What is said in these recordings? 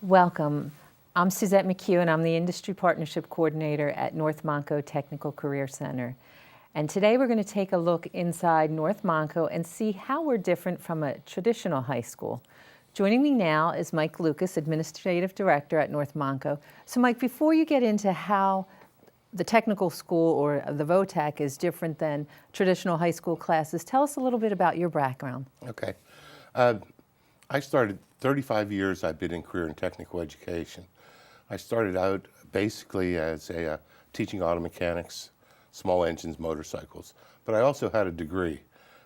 Welcome. I'm Suzette McHugh, and I'm the Industry Partnership Coordinator at North Monco Technical Career Center. And today we're going to take a look inside North Monco and see how we're different from a traditional high school. Joining me now is Mike Lucas, Administrative Director at North Monco. So Mike, before you get into how the technical school or the VOTEC is different than traditional high school classes, tell us a little bit about your background. Okay. I started 35 years I've been in career and technical education. I started out basically as teaching auto mechanics, small engines, motorcycles, but I also had a degree.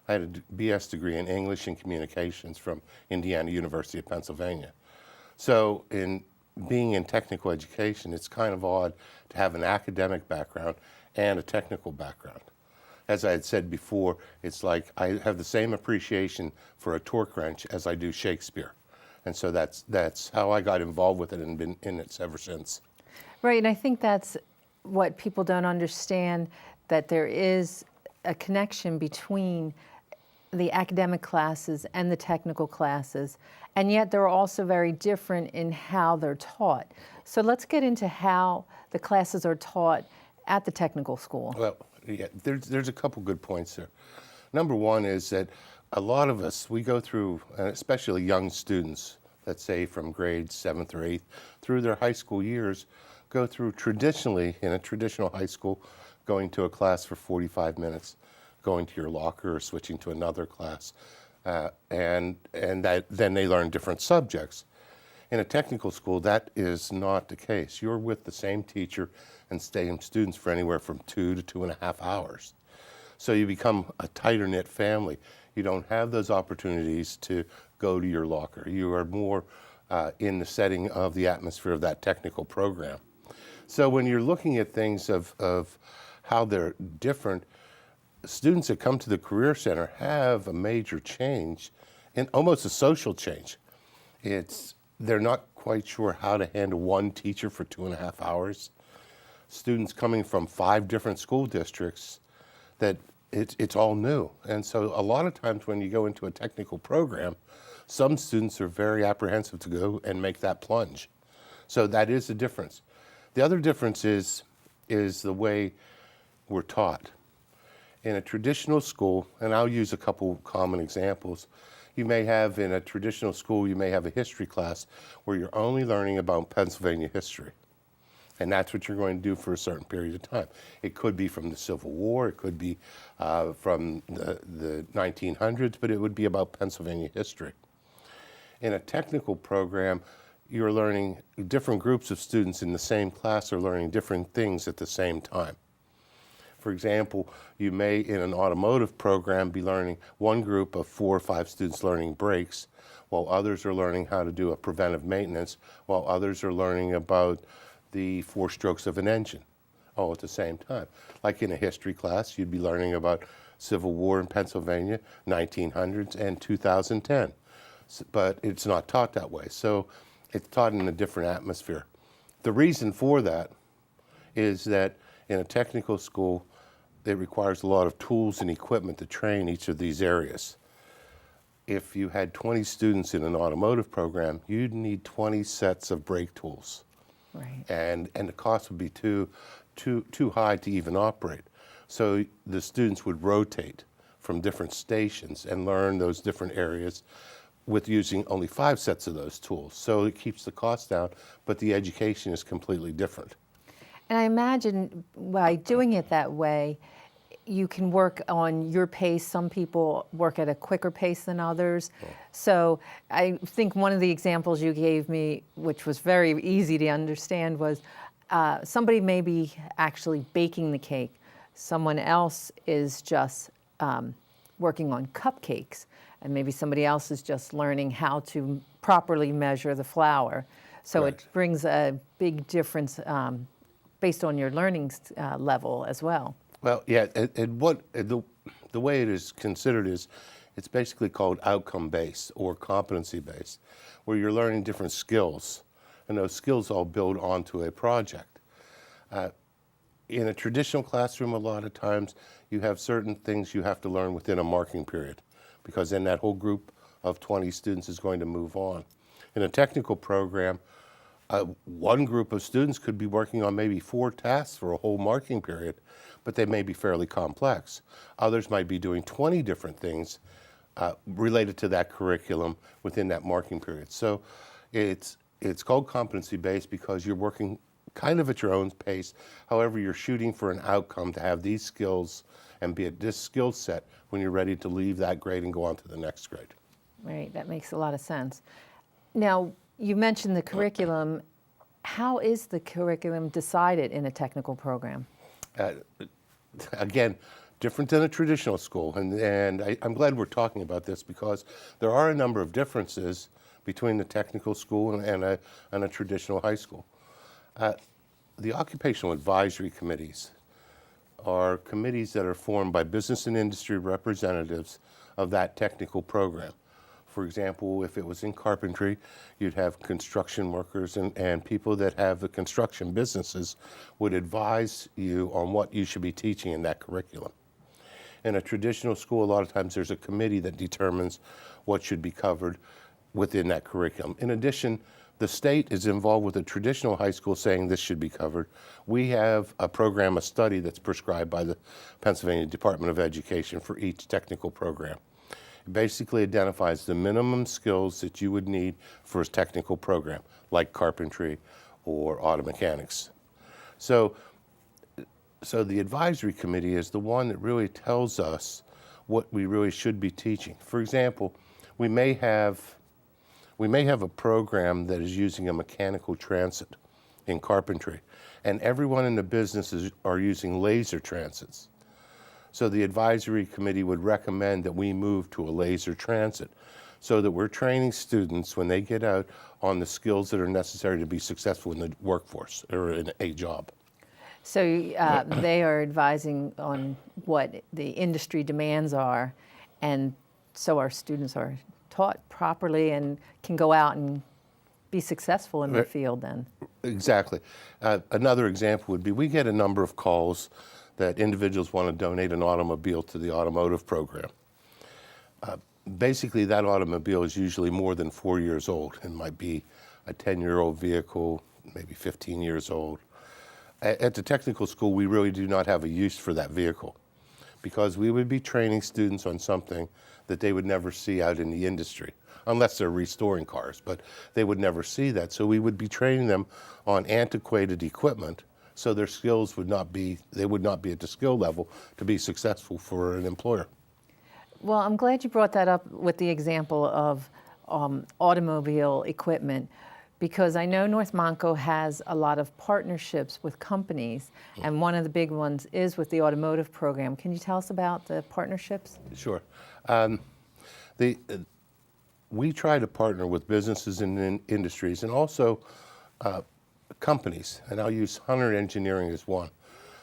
I had a BS degree in English and Communications from Indiana University of Pennsylvania. So in being in technical education, it's kind of odd to have an academic background and a technical background. As I had said before, it's like I have the same appreciation for a torque wrench as I do Shakespeare. And so that's how I got involved with it and been in it ever since. Right, and I think that's what people don't understand, that there is a connection between the academic classes and the technical classes, and yet they're also very different in how they're taught. So let's get into how the classes are taught at the technical school. Well, yeah, there's a couple good points there. Number one is that a lot of us, we go through, and especially young students, let's say from grades 7th or 8th, through their high school years, go through traditionally, in a traditional high school, going to a class for 45 minutes, going to your locker or switching to another class, and then they learn different subjects. In a technical school, that is not the case. You're with the same teacher and same students for anywhere from 2 to 2.5 hours. So you become a tighter-knit family. You don't have those opportunities to go to your locker. You are more in the setting of the atmosphere of that technical program. So when you're looking at things of how they're different, students that come to the Career Center have a major change, and almost a social change. They're not quite sure how to handle one teacher for 2.5 hours. Students coming from 5 different school districts, that it's all new. And so a lot of times when you go into a technical program, some students are very apprehensive to go and make that plunge. So that is the difference. The other difference is the way we're taught. In a traditional school, and I'll use a couple common examples, you may have in a traditional school, you may have a history class where you're only learning about Pennsylvania history. And that's what you're going to do for a certain period of time. It could be from the Civil War, it could be from the 1900s, but it would be about Pennsylvania history. In a technical program, you're learning, different groups of students in the same class are learning different things at the same time. For example, you may, in an automotive program, be learning one group of 4 or 5 students learning brakes, while others are learning how to do a preventive maintenance, while others are learning about the 4 strokes of an engine, all at the same time. Like in a history class, you'd be learning about Civil War in Pennsylvania, 1900s, and 2010. But it's not taught that way, so it's taught in a different atmosphere. The reason for that is that in a technical school, it requires a lot of tools and equipment to train each of these areas. If you had 20 students in an automotive program, you'd need 20 sets of brake tools. Right. And the cost would be too high to even operate. So the students would rotate from different stations and learn those different areas with using only 5 sets of those tools. So it keeps the cost down, but the education is completely different. And I imagine by doing it that way, you can work on your pace. Some people work at a quicker pace than others. Oh. So I think one of the examples you gave me, which was very easy to understand, was somebody may be actually baking the cake. Someone else is just working on cupcakes, and maybe somebody else is just learning how to properly measure the flour. So Correct. It brings a big difference based on your learning level as well. Well, yeah, and the way it is considered is, it's basically called outcome-based or competency-based, where you're learning different skills, and those skills all build onto a project. In a traditional classroom, a lot of times, you have certain things you have to learn within a marking period, because then that whole group of 20 students is going to move on. In a technical program, One group of students could be working on maybe 4 tasks for a whole marking period, but they may be fairly complex. Others might be doing 20 different things related to that curriculum within that marking period. So it's called competency-based because you're working kind of at your own pace. However, you're shooting for an outcome to have these skills and be at this skill set when you're ready to leave that grade and go on to the next grade. Right, that makes a lot of sense. Now, you mentioned the curriculum. How is the curriculum decided in a technical program? Again, different than a traditional school, and I'm glad we're talking about this because there are a number of differences between the technical school and a traditional high school. The occupational advisory committees are committees that are formed by business and industry representatives of that technical program. For example, if it was in carpentry, you'd have construction workers and people that have the construction businesses would advise you on what you should be teaching in that curriculum. In a traditional school, a lot of times there's a committee that determines what should be covered within that curriculum. In addition, the state is involved with a traditional high school saying this should be covered. We have a program of study that's prescribed by the Pennsylvania Department of Education for each technical program. It basically identifies the minimum skills that you would need for a technical program, like carpentry or auto mechanics. So the advisory committee is the one that really tells us what we really should be teaching. For example, we may have a program that is using a mechanical transit in carpentry, and everyone in the businesses are using laser transits. So the advisory committee would recommend that we move to a laser transit so that we're training students when they get out on the skills that are necessary to be successful in the workforce or in a job. So they are advising on what the industry demands are, and so our students are taught properly and can go out and be successful in the field then. Exactly. Another example would be we get a number of calls that individuals want to donate an automobile to the automotive program. Basically, that automobile is usually more than 4 years old. It might be a 10-year-old vehicle, maybe 15 years old. At the technical school, we really do not have a use for that vehicle because we would be training students on something that they would never see out in the industry, unless they're restoring cars, but they would never see that. So we would be training them on antiquated equipment so their skills would not be at the skill level to be successful for an employer. Well, I'm glad you brought that up with the example of automobile equipment, because I know North Monco has a lot of partnerships with companies, and one of the big ones is with the automotive program. Can you tell us about the partnerships? Sure. We try to partner with businesses and industries and also companies, and I'll use Hunter Engineering as one.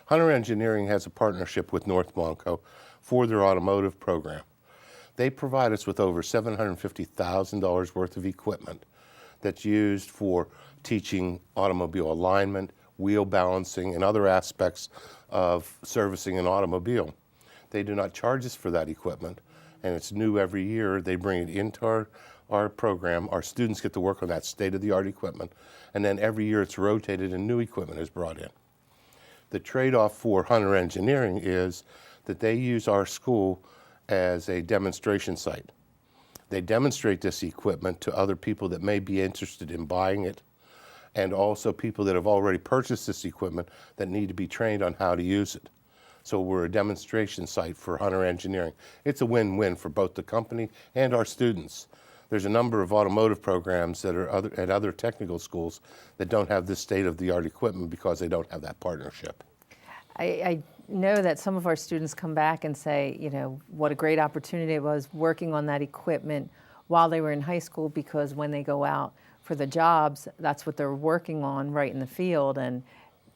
Hunter Engineering has a partnership with North Monco for their automotive program. They provide us with over $750,000 worth of equipment that's used for teaching automobile alignment, wheel balancing, and other aspects of servicing an automobile. They do not charge us for that equipment, and it's new every year. They bring it into our program. Our students get to work on that state-of-the-art equipment, and then every year it's rotated and new equipment is brought in. The trade-off for Hunter Engineering is that they use our school as a demonstration site. They demonstrate this equipment to other people that may be interested in buying it, and also people that have already purchased this equipment that need to be trained on how to use it. So we're a demonstration site for Hunter Engineering. It's a win-win for both the company and our students. There's a number of automotive programs that are at other technical schools that don't have this state-of-the-art equipment because they don't have that partnership. I know that some of our students come back and say, you know, what a great opportunity it was working on that equipment while they were in high school, because when they go out for the jobs, that's what they're working on right in the field, and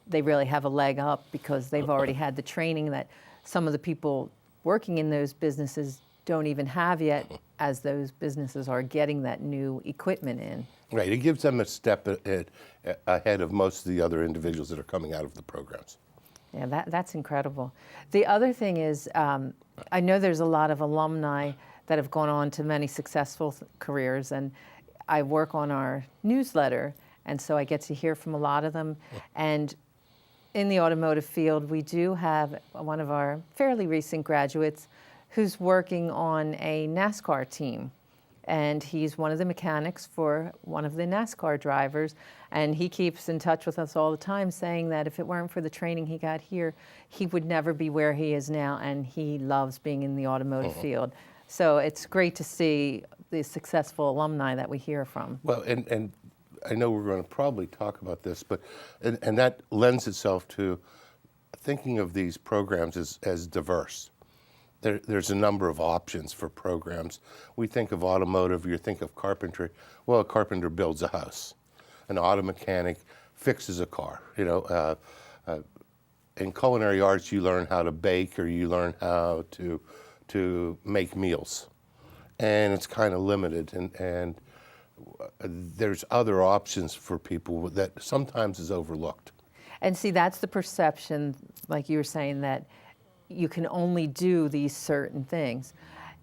they really have a leg up because they've already had the training that some of the people working in those businesses don't even have yet, as those businesses are getting that new equipment in. Right, it gives them a step ahead of most of the other individuals that are coming out of the programs. Yeah, that's incredible. The other thing is, I know there's a lot of alumni that have gone on to many successful careers, and I work on our newsletter, and so I get to hear from a lot of them. And in the automotive field, we do have one of our fairly recent graduates who's working on a NASCAR team. And he's one of the mechanics for one of the NASCAR drivers. And he keeps in touch with us all the time, saying that if it weren't for the training he got here, he would never be where he is now. And he loves being in the automotive field. So it's great to see the successful alumni that we hear from. Well, and I know we're going to probably talk about this, but and that lends itself to thinking of these programs as diverse. There's a number of options for programs. We think of automotive, you think of carpentry. Well, a carpenter builds a house. An auto mechanic fixes a car. You know, in culinary arts, you learn how to bake or you learn how to make meals, and it's kind of limited. And there's other options for people that sometimes is overlooked. And see, that's the perception, like you were saying, that you can only do these certain things.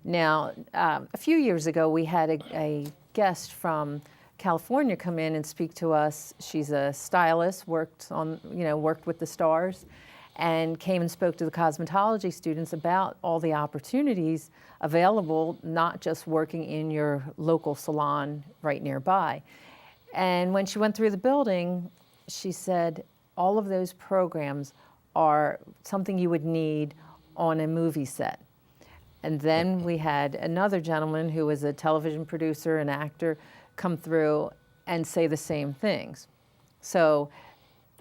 Now, a few years ago, we had a guest from California come in and speak to us. She's a stylist, worked with the stars, and came and spoke to the cosmetology students about all the opportunities available, not just working in your local salon right nearby. And when she went through the building, she said, all of those programs are something you would need on a movie set. And then we had another gentleman who was a television producer and actor come through and say the same things. So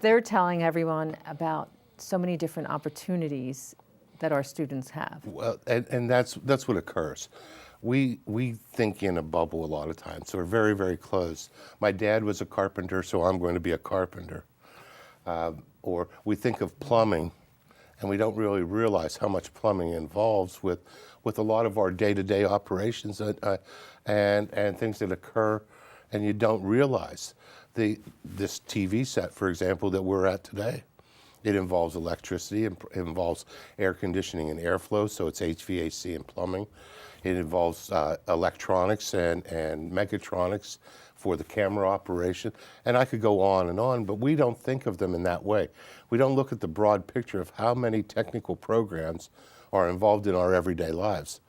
they're telling everyone about so many different opportunities that our students have. Well, and that's what occurs. We think in a bubble a lot of times, so we're very, very close. My dad was a carpenter, so I'm going to be a carpenter. Or we think of plumbing, and we don't really realize how much plumbing involves with a lot of our day-to-day operations and things that occur, and you don't realize. This TV set, for example, that we're at today, it involves electricity, it involves air conditioning and airflow, so it's HVAC and plumbing. It involves electronics and mechatronics for the camera operation, and I could go on, but we don't think of them in that way. We don't look at the broad picture of how many technical programs are involved in our everyday lives.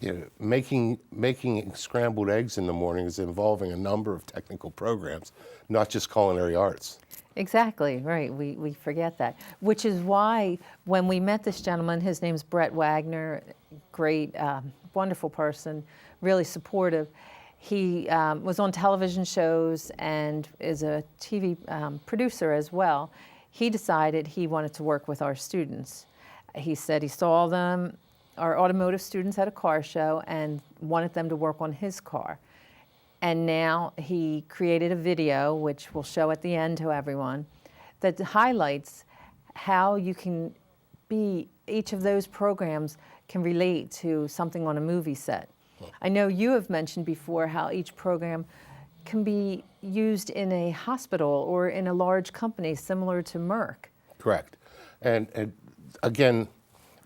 You know, making scrambled eggs in the morning is involving a number of technical programs, not just culinary arts. Exactly, right. We forget that. Which is why when we met this gentleman, his name's Brett Wagner, great, wonderful person, really supportive. He was on television shows and is a TV producer as well. He decided he wanted to work with our students. He said he saw them, our automotive students, at a car show and wanted them to work on his car. And now he created a video, which we'll show at the end to everyone, that highlights how you can each of those programs can relate to something on a movie set. I know you have mentioned before how each program can be used in a hospital or in a large company similar to Merck. Correct. And again,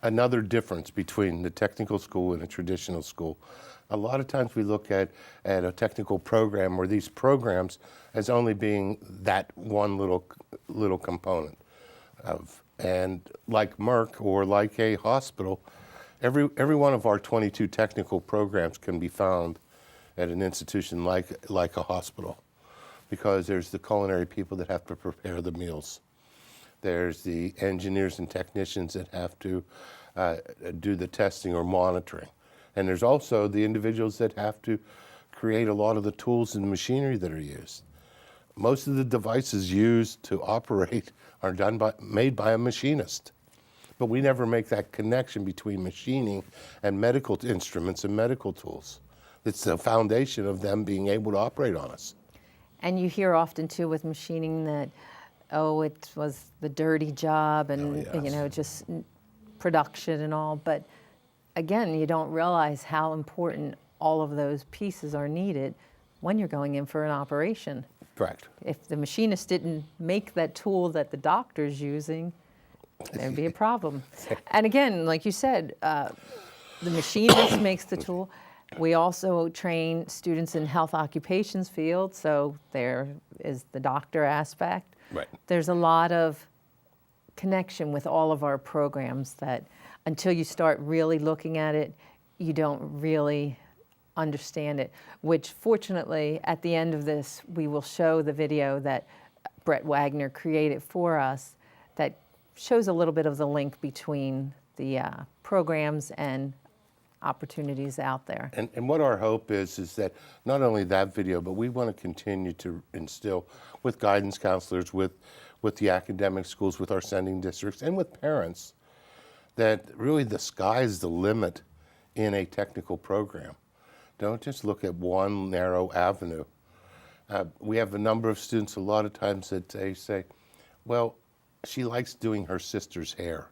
another difference between the technical school and a traditional school. A lot of times we look at a technical program or these programs as only being that one little component of, and like Merck or like a hospital, every one of our 22 technical programs can be found at an institution like a hospital, because there's the culinary people that have to prepare the meals. There's the engineers and technicians that have to do the testing or monitoring. And there's also the individuals that have to create a lot of the tools and machinery that are used. Most of the devices used to operate are made by a machinist. But we never make that connection between machining and medical instruments and medical tools. It's the foundation of them being able to operate on us. And you hear often too with machining that, it was the dirty job and just production and all. But again, you don't realize how important all of those pieces are needed when you're going in for an operation. Correct. If the machinist didn't make that tool that the doctor's using, there'd be a problem. And again, like you said, the machinist makes the tool, We also train students in health occupations field, so there is the doctor aspect. Right. There's a lot of connection with all of our programs that until you start really looking at it, you don't really understand it, which fortunately at the end of this, we will show the video that Brett Wagner created for us that shows a little bit of the link between the programs and opportunities out there. And what our hope is that not only that video, but we want to continue to instill with guidance counselors, with the academic schools, with our sending districts, and with parents, that really the sky's the limit in a technical program. Don't just look at one narrow avenue. We have a number of students a lot of times that they say, well, she likes doing her sister's hair,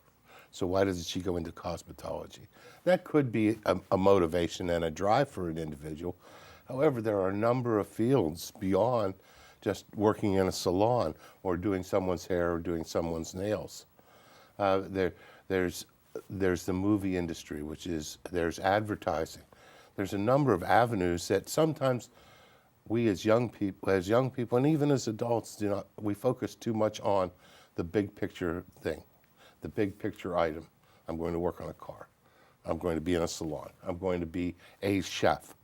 so why doesn't she go into cosmetology? That could be a motivation and a drive for an individual. However, there are a number of fields beyond just working in a salon or doing someone's hair or doing someone's nails. There's the movie industry, there's advertising. There's a number of avenues that sometimes we as young people, and even as adults, we focus too much on the big picture thing, the big picture item. I'm going to work on a car. I'm going to be in a salon. I'm going to be a chef.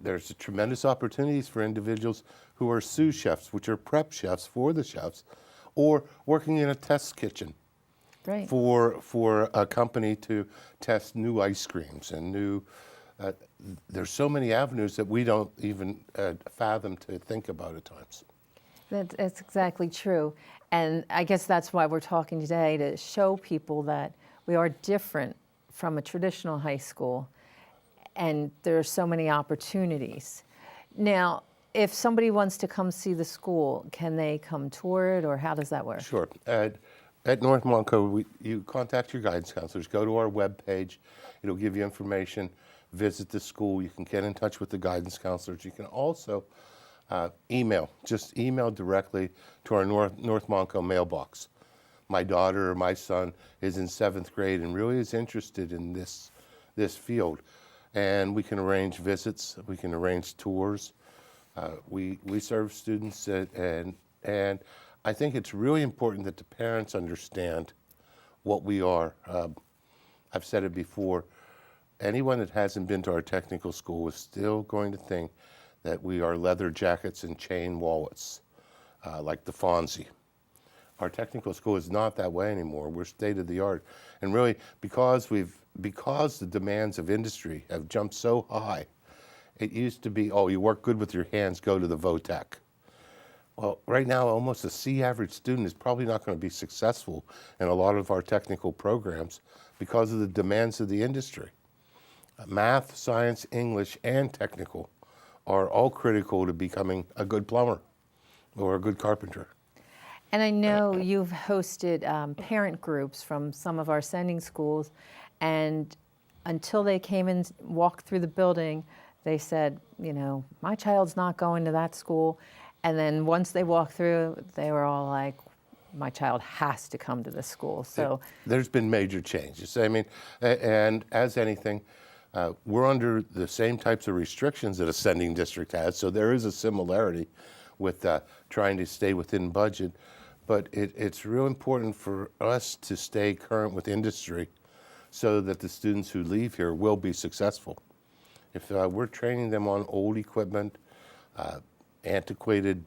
There's tremendous opportunities for individuals who are sous chefs, which are prep chefs for the chefs, or working in a test kitchen. Right. For a company to test new ice creams and new, there's so many avenues that we don't even fathom to think about at times. That's exactly true. And I guess that's why we're talking today, to show people that we are different from a traditional high school, and there are so many opportunities. Now, if somebody wants to come see the school, can they come tour it, or how does that work? Sure. At North Monco, you contact your guidance counselors, go to our webpage, it'll give you information, visit the school, you can get in touch with the guidance counselors. You can also just email directly to our North Monco mailbox. My daughter or my son is in 7th grade and really is interested in this field. And we can arrange visits, we can arrange tours. We serve students and I think it's really important that the parents understand what we are. I've said it before, anyone that hasn't been to our technical school is still going to think that we are leather jackets and chain wallets, like the Fonzie. Our technical school is not that way anymore. We're state of the art. And really, because the demands of industry have jumped so high, it used to be, oh, you work good with your hands, go to the VOTEC. Well, right now, almost a C average student is probably not going to be successful in a lot of our technical programs because of the demands of the industry. Math, science, English, and technical are all critical to becoming a good plumber or a good carpenter. And I know you've hosted parent groups from some of our sending schools, and until they came and walked through the building, they said, my child's not going to that school. And then once they walked through, they were all like, my child has to come to this school. So there's been major changes. I mean, and as anything, we're under the same types of restrictions that a sending district has. So there is a similarity with trying to stay within budget. But it's real important for us to stay current with industry so that the students who leave here will be successful. If we're training them on old equipment, antiquated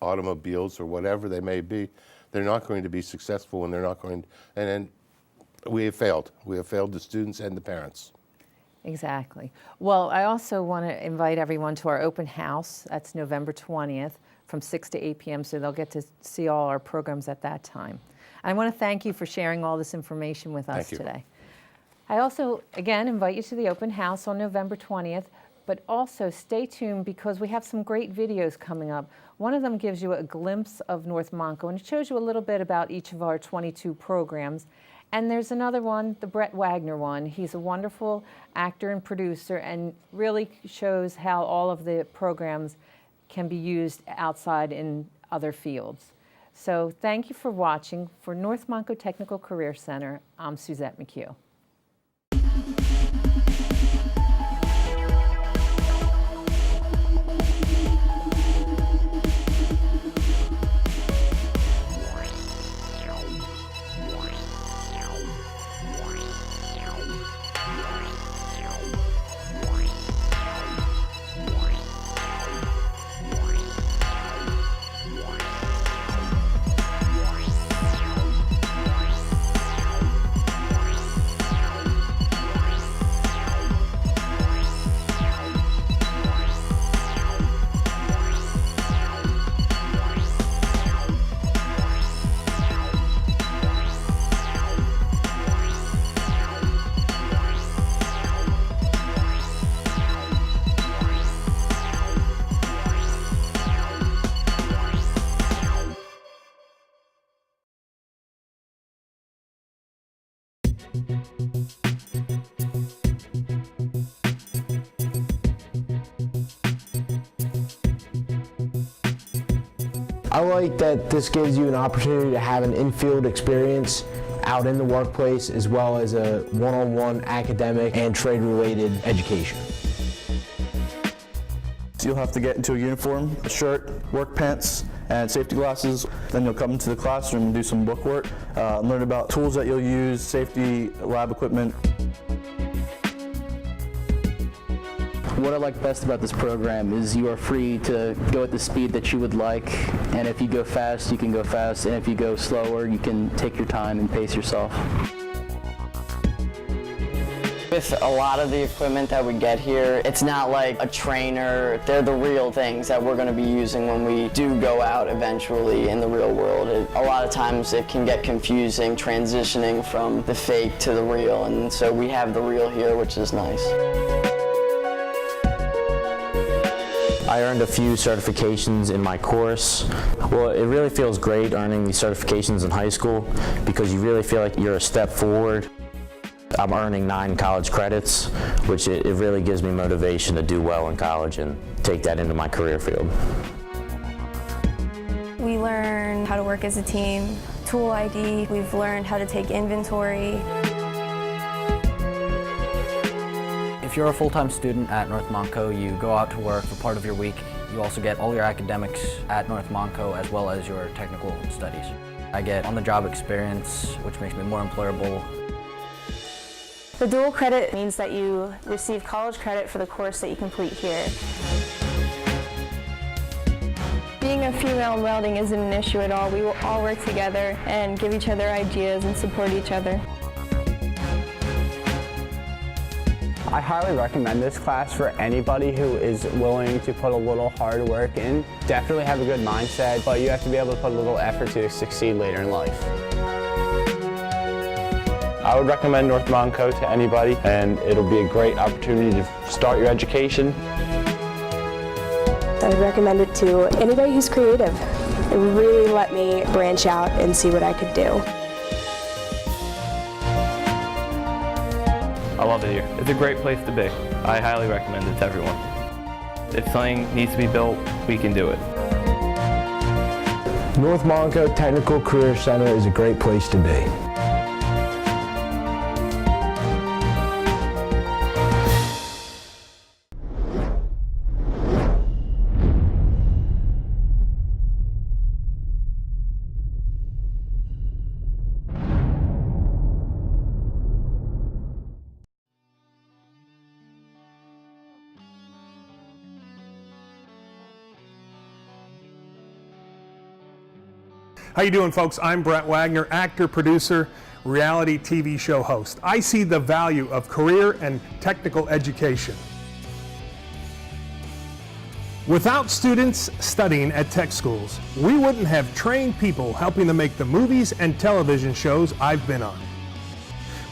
automobiles or whatever they may be, they're not going to be successful, and they're not going. And then we have failed. We have failed the students and the parents. Exactly. Well, I also want to invite everyone to our open house. That's November 20th from 6 to 8 p.m. So they'll get to see all our programs at that time. I want to thank you for sharing all this information with us today. I also, again, invite you to the open house on November 20th. But also stay tuned because we have some great videos coming up. One of them gives you a glimpse of North Monco, and it shows you a little bit about each of our 22 programs. And there's another one, the Brett Wagner one. He's a wonderful actor and producer and really shows how all of the programs can be used outside in other fields. So thank you for watching. For North Monco Technical Career Center, I'm Suzette McHugh. I like that this gives you an opportunity to have an in-field experience out in the workplace, as well as a one-on-one academic and trade-related education. You'll have to get into a uniform, a shirt, work pants, and safety glasses. Then you'll come into the classroom and do some book work, learn about tools that you'll use, safety, lab equipment. What I like best about this program is you are free to go at the speed that you would like, and if you go fast, you can go fast, and if you go slower, you can take your time and pace yourself. With a lot of the equipment that we get here, it's not like a trainer. They're the real things that we're going to be using when we do go out eventually in the real world. A lot of times it can get confusing transitioning from the fake to the real, and so we have the real here, which is nice. I earned a few certifications in my course. Well, it really feels great earning these certifications in high school because you really feel like you're a step forward. I'm earning 9 college credits, which it really gives me motivation to do well in college and take that into my career field. We learn how to work as a team, tool ID, we've learned how to take inventory. If you're a full-time student at North Montco, you go out to work for part of your week. You also get all your academics at North Montco as well as your technical studies. I get on-the-job experience, which makes me more employable. The dual credit means that you receive college credit for the course that you complete here. Being a female in welding isn't an issue at all. We will all work together and give each other ideas and support each other. I highly recommend this class for anybody who is willing to put a little hard work in. Definitely have a good mindset, but you have to be able to put a little effort to succeed later in life. I would recommend North Montco to anybody, and it'll be a great opportunity to start your education. I would recommend it to anybody who's creative. It really let me branch out and see what I could do. I love it here. It's a great place to be. I highly recommend it to everyone. If something needs to be built, we can do it. North Montco Technical Career Center is a great place to be. How you doing, folks? I'm Brett Wagner, actor, producer, reality TV show host. I see the value of career and technical education. Without students studying at tech schools, we wouldn't have trained people helping to make the movies and television shows I've been on.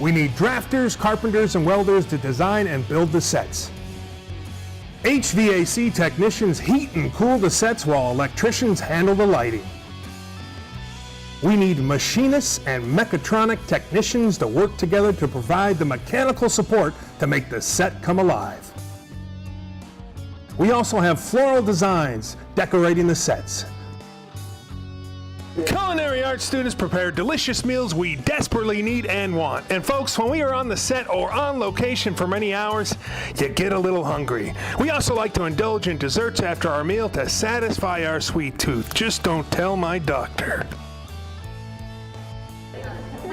We need drafters, carpenters, and welders to design and build the sets. HVAC technicians heat and cool the sets while electricians handle the lighting. We need machinists and mechatronic technicians to work together to provide the mechanical support to make the set come alive. We also have floral designs decorating the sets. Culinary arts students prepare delicious meals we desperately need and want. And folks, when we are on the set or on location for many hours, you get a little hungry. We also like to indulge in desserts after our meal to satisfy our sweet tooth. Just don't tell my doctor.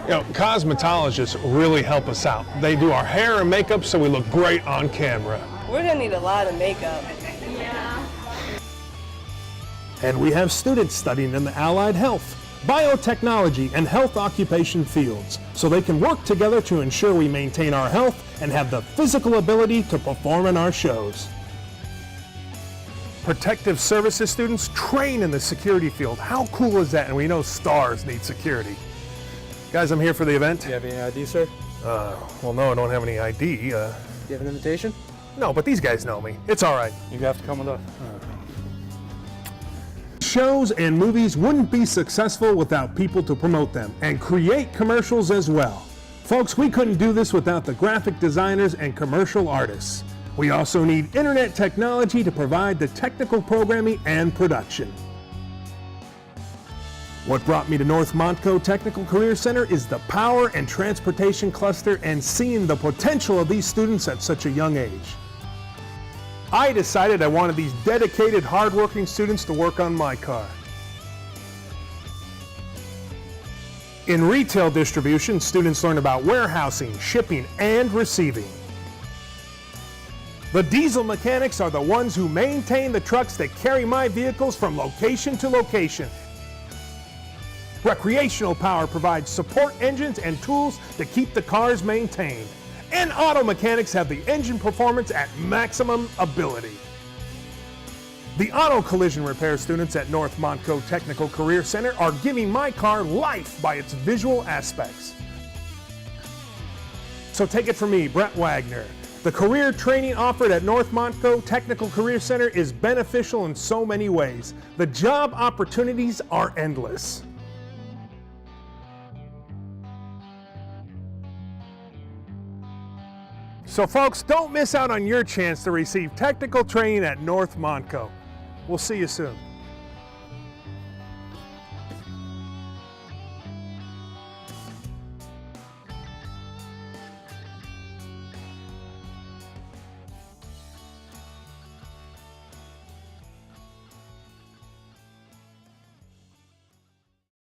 You know, cosmetologists really help us out. They do our hair and makeup so we look great on camera. We're gonna need a lot of makeup. Yeah. And we have students studying in the allied health, biotechnology, and health occupation fields, so they can work together to ensure we maintain our health and have the physical ability to perform in our shows. Protective services students train in the security field. How cool is that? And we know stars need security. Guys, I'm here for the event. Do you have any ID, sir? Well, no, I don't have any ID. Do you have an invitation? No, but these guys know me. It's all right. You have to come with us. Shows and movies wouldn't be successful without people to promote them and create commercials as well. Folks, we couldn't do this without the graphic designers and commercial artists. We also need internet technology to provide the technical programming and production. What brought me to North Montco Technical Career Center is the Power and Transportation Cluster and seeing the potential of these students at such a young age. I decided I wanted these dedicated, hardworking students to work on my car. In retail distribution, students learn about warehousing, shipping, and receiving. The diesel mechanics are the ones who maintain the trucks that carry my vehicles from location to location. Recreational power provides support engines and tools to keep the cars maintained. And auto mechanics have the engine performance at maximum ability. The auto collision repair students at North Montco Technical Career Center are giving my car life by its visual aspects. So take it from me, Brett Wagner. The career training offered at North Montco Technical Career Center is beneficial in so many ways. The job opportunities are endless. So folks, don't miss out on your chance to receive technical training at North Montco. We'll see you soon.